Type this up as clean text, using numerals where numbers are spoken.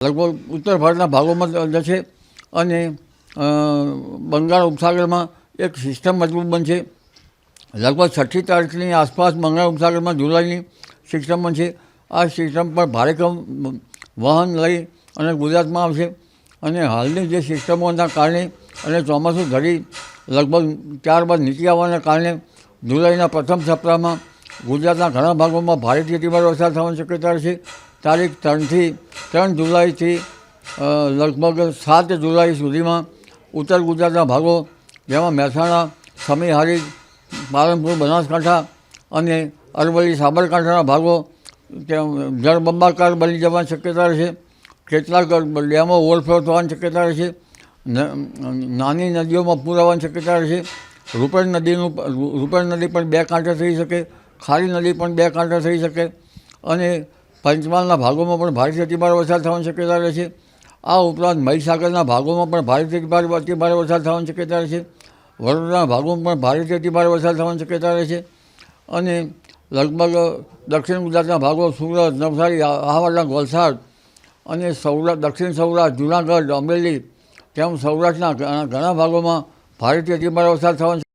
લગભગ ઉત્તર ભારતના ભાગોમાં જશે અને બંગાળ ઉપસાગરમાં એક સિસ્ટમ મજબૂત બનશે. લગભગ 6મી તારીખની આસપાસ બંગાળ ઉપસાગરમાં જુલાઈની સિસ્ટમ બનશે. આ સિસ્ટમ પર ભારે વહન લઈ અને ગુજરાતમાં આવશે અને હાલની જે સિસ્ટમોના કારણે અને ચોમાસું ઘડી લગભગ ત્યારબાદ નીકળી આવવાના કારણે જુલાઈના પ્રથમ સપ્તાહમાં ગુજરાતના ઘણા ભાગોમાં ભારેથી અતિભારે વરસાદ થવાની શક્યતા રહેશે. તારીખ 3 જુલાઈથી લગભગ 7 જુલાઈ સુધીમાં ઉત્તર ગુજરાતના ભાગો જેમાં મહેસાણા, સમી, હારીજ, પાલનપુર, બનાસકાંઠા અને અરવલ્લી, સાબરકાંઠાના ભાગો જળબંબાકાર બની જવાની શક્યતા રહેશે. કેટલાક ડેમો ઓવરફ્લો થવાની શક્યતા રહેશે. નાની નદીઓમાં પૂર આવવાની શક્યતા રહેશે. રૂપેણ નદી પણ 2 કાંઠે થઈ શકે, ખારી નદી પણ 2 કાંઠે થઈ શકે અને પંચમહાલના ભાગોમાં પણ ભારેથી અતિભારે વરસાદ થવાની શક્યતા રહેશે. આ ઉપરાંત મહીસાગરના ભાગોમાં પણ ભારેથી અતિભારે વરસાદ થવાની શક્યતા રહેશે. વડોદરાના ભાગોમાં પણ ભારેથી અતિભારે વરસાદ થવાની શક્યતા રહેશે અને લગભગ દક્ષિણ ગુજરાતના ભાગો સુરત, નવસારી, આહવા, વલસાડ અને દક્ષિણ સૌરાષ્ટ્ર, જૂનાગઢ, અમરેલી તેમ સૌરાષ્ટ્રના ઘણા ભાગોમાં ભારેથી અતિભારે વરસાદ થવાની